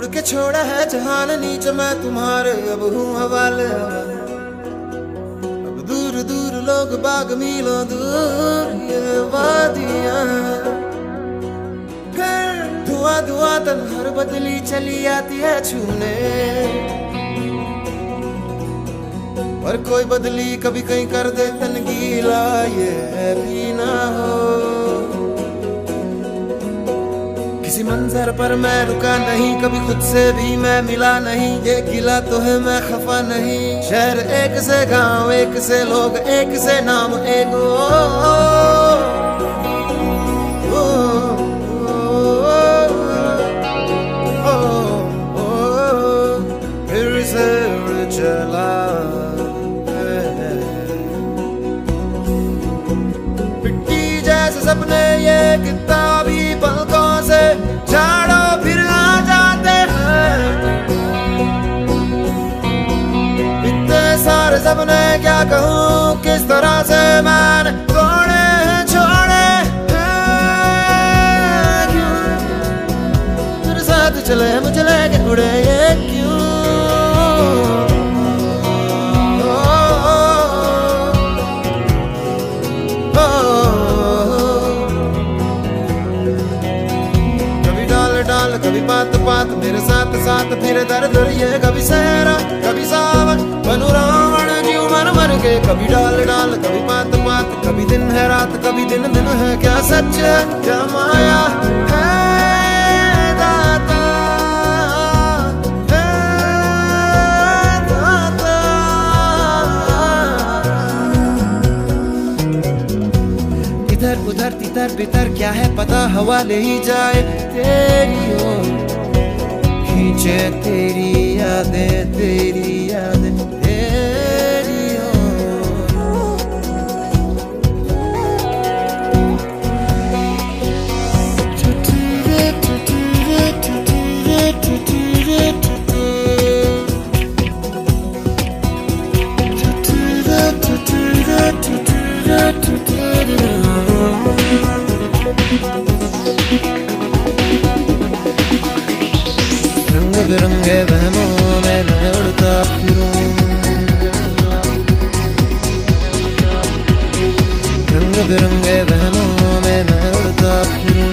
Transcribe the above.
उड़ के छोड़ा है जहान नीचे मैं तुम्हारे अब हूँ हवाले। अब दूर दूर लोग बाग मीलों दूर ये वादियाँ, फिर धुआं धुआं तन्हार बदली चली आती है छूने। और कोई बदली कभी कहीं कर दे तन गीला ये भी ना हो। किसी मंजर पर मैं रुका नहीं, कभी खुद से भी मैं मिला नहीं। ये गिला तो है मैं खफा नहीं। शहर एक से गांव एक से लोग एक से नाम एक फिर से उड़ चला सपने ये किताबी पलकों से झाड़ो फिर आ जाते हैं। इतने सारे सपने क्या कहूँ किस तरह से मैंने तोड़े छोड़े क्यों मेरे साथ चले मुझे लेके उड़े ये क्यों। कभी बात बात मेरे साथ साथ फिर दर दर ये कभी सहरा कभी सावन बनू रावण जीव मर मर के। कभी डाल डाल कभी बात बात, कभी दिन है रात कभी दिन दिन है। क्या सच है क्या माया है दाता है दाता। इधर उधर तितर बितर क्या है पता, हवा ले ही जाए तेरी ओर। खींचे तेरी यादें तेरी यादें तेरी ओर। रंग बिरंगे वहमों में मैं उड़ता फिरूं, रंग बिरंगे वहमों में मैं उड़ता फिरूं।